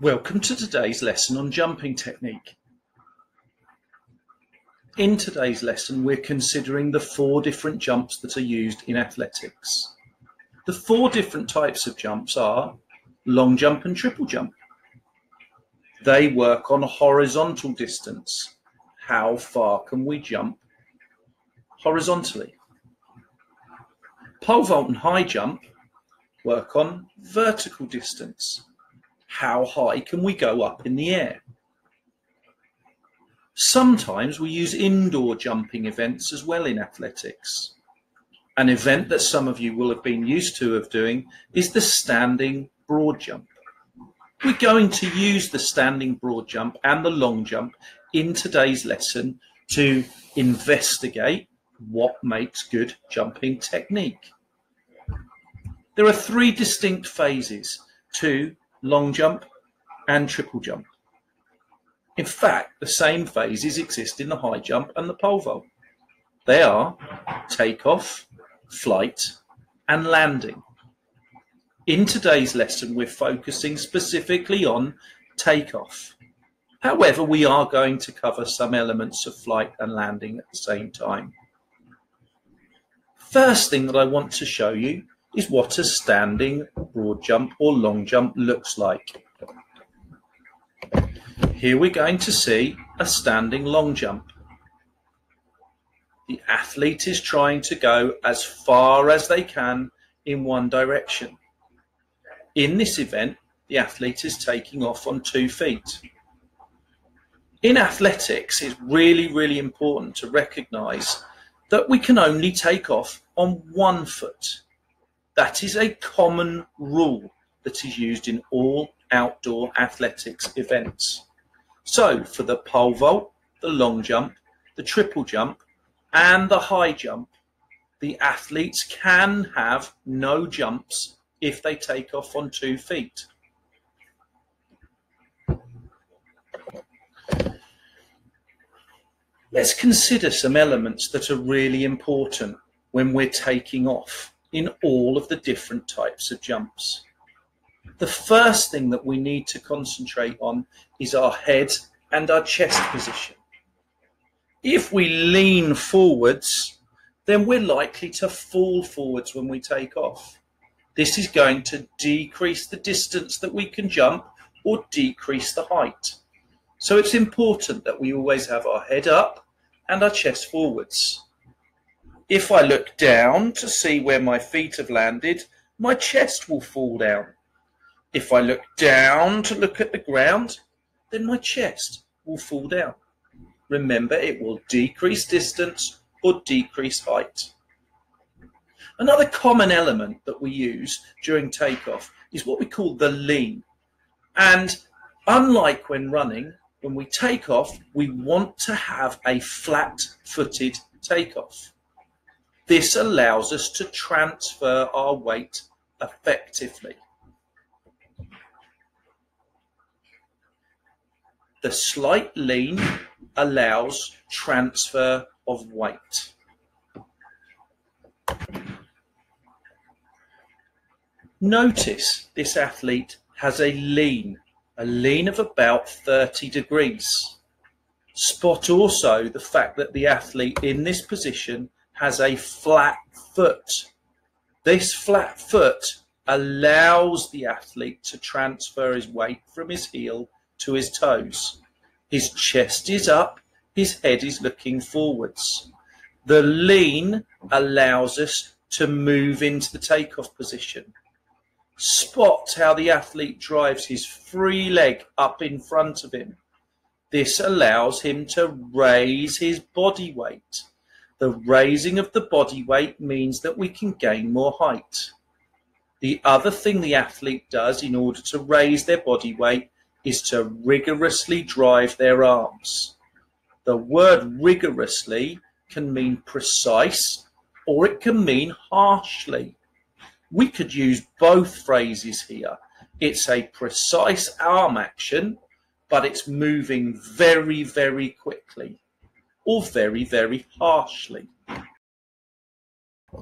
Welcome to today's lesson on jumping technique. In today's lesson, we're considering the 4 different jumps that are used in athletics. The 4 different types of jumps are long jump and triple jump. They work on a horizontal distance. How far can we jump horizontally? Pole vault and high jump work on vertical distance. How high can we go up in the air? Sometimes we use indoor jumping events as well in athletics. An event that some of you will have been used to of doing is the standing broad jump. We're going to use the standing broad jump and the long jump in today's lesson to investigate what makes good jumping technique. There are 3 distinct phases to long jump and triple jump. In fact, the same phases exist in the high jump and the pole vault. They are takeoff, flight, and landing. In today's lesson, we're focusing specifically on takeoff. However, we are going to cover some elements of flight and landing at the same time. First thing that I want to show you is what a standing broad jump or long jump looks like. Here we're going to see a standing long jump. The athlete is trying to go as far as they can in one direction. In this event, the athlete is taking off on 2 feet. In athletics, it's really important to recognize that we can only take off on 1 foot. That is a common rule that is used in all outdoor athletics events. So for the pole vault, the long jump, the triple jump, and the high jump, the athletes can have no jumps if they take off on 2 feet. Let's consider some elements that are really important when we're taking off in all of the different types of jumps. The first thing that we need to concentrate on is our head and our chest position. If we lean forwards, then we're likely to fall forwards when we take off. This is going to decrease the distance that we can jump or decrease the height. So it's important that we always have our head up and our chest forwards. If I look down to see where my feet have landed, my chest will fall down. If I look down to look at the ground, then my chest will fall down. Remember, it will decrease distance or decrease height. Another common element that we use during takeoff is what we call the lean. And unlike when running, when we take off, we want to have a flat-footed takeoff. This allows us to transfer our weight effectively. The slight lean allows transfer of weight. Notice this athlete has a lean of about 30 degrees. Spot also the fact that the athlete in this position has a flat foot. This flat foot allows the athlete to transfer his weight from his heel to his toes. His chest is up, his head is looking forwards. The lean allows us to move into the takeoff position. Spot how the athlete drives his free leg up in front of him. This allows him to raise his body weight. The raising of the body weight means that we can gain more height. The other thing the athlete does in order to raise their body weight is to rigorously drive their arms. The word rigorously can mean precise or it can mean harshly. We could use both phrases here. It's a precise arm action, but it's moving very quickly or very harshly.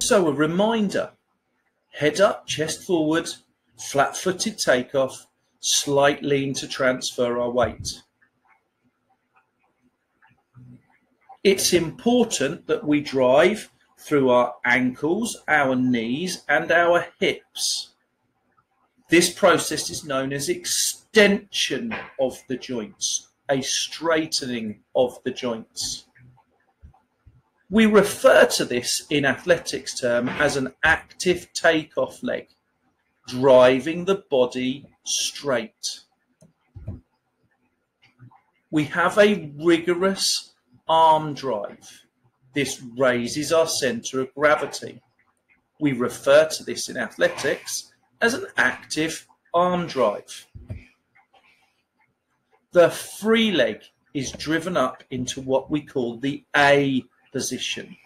So a reminder, head up, chest forward, flat-footed takeoff, slight lean to transfer our weight. It's important that we drive through our ankles, our knees, and our hips. This process is known as extension of the joints, a straightening of the joints. We refer to this in athletics term as an active takeoff leg, driving the body straight. We have a rigorous arm drive. This raises our center of gravity. We refer to this in athletics as an active arm drive. The free leg is driven up into what we call the A position.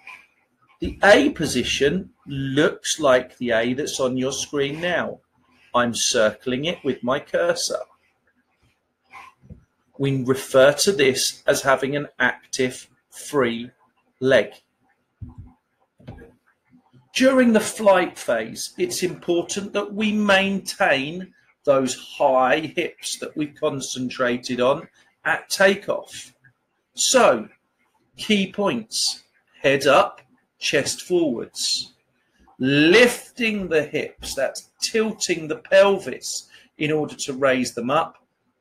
The A position looks like the A that's on your screen now. I'm circling it with my cursor. We refer to this as having an active free leg. During the flight phase, it's important that we maintain those high hips that we've concentrated on at takeoff. So, key points: head up, chest forwards. Lifting the hips, that's tilting the pelvis in order to raise them up,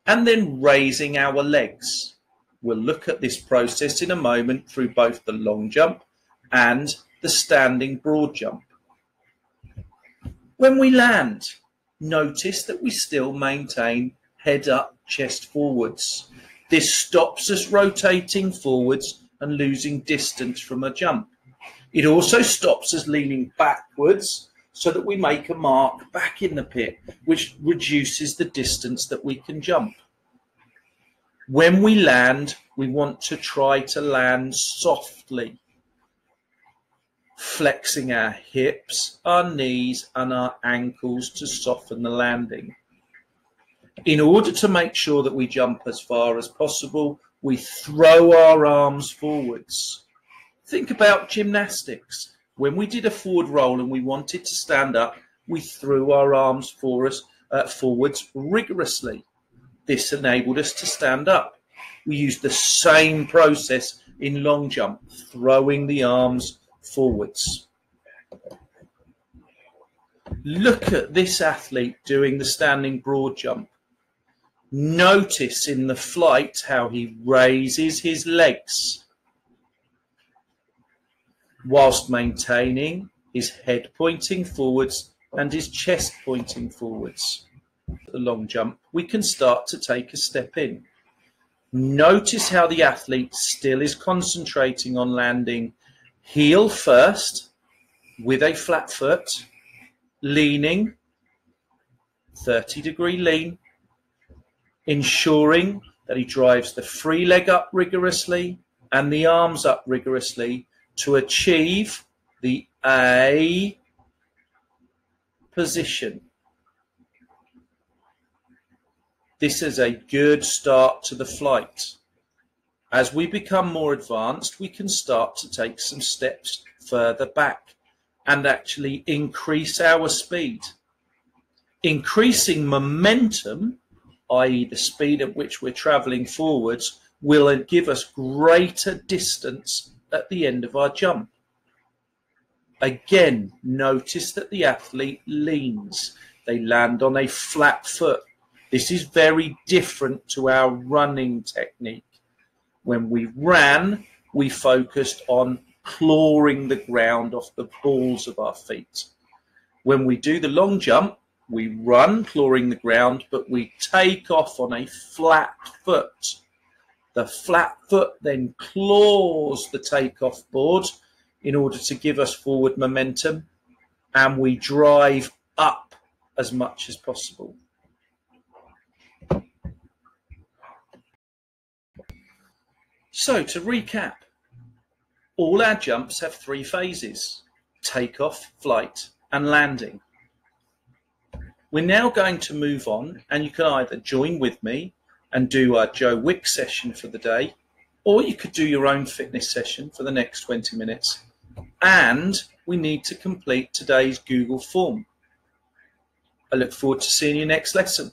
and then raising our legs. We'll look at this process in a moment through both the long jump and the standing broad jump. When we land, notice that we still maintain head up, chest forwards. This stops us rotating forwards and losing distance from a jump. It also stops us leaning backwards so that we make a mark back in the pit, which reduces the distance that we can jump. When we land, we want to try to land softly, flexing our hips, our knees, and our ankles to soften the landing. In order to make sure that we jump as far as possible, we throw our arms forwards. Think about gymnastics. When we did a forward roll and we wanted to stand up, we threw our arms forwards rigorously. This enabled us to stand up. We used the same process in long jump, throwing the arms forwards. Look at this athlete doing the standing broad jump. Notice in the flight how he raises his legs whilst maintaining his head pointing forwards and his chest pointing forwards. The long jump, we can start to take a step in. Notice how the athlete still is concentrating on landing heel first with a flat foot, leaning, 30-degree lean, ensuring that he drives the free leg up rigorously and the arms up rigorously to achieve the A position. This is a good start to the flight. As we become more advanced, we can start to take some steps further back and actually increase our speed. Increasing momentum, i.e. the speed at which we're traveling forwards, will give us greater distance at the end of our jump. Again, notice that the athlete leans. They land on a flat foot. This is very different to our running technique. When we ran, we focused on clawing the ground off the balls of our feet. When we do the long jump, we run clawing the ground, but we take off on a flat foot. The flat foot then claws the takeoff board in order to give us forward momentum, and we drive up as much as possible. So to recap, all our jumps have three phases: takeoff, flight, and landing. We're now going to move on, and you can either join with me and do our Joe Wicks session for the day, or you could do your own fitness session for the next 20 minutes. And we need to complete today's Google form. I look forward to seeing you next lesson.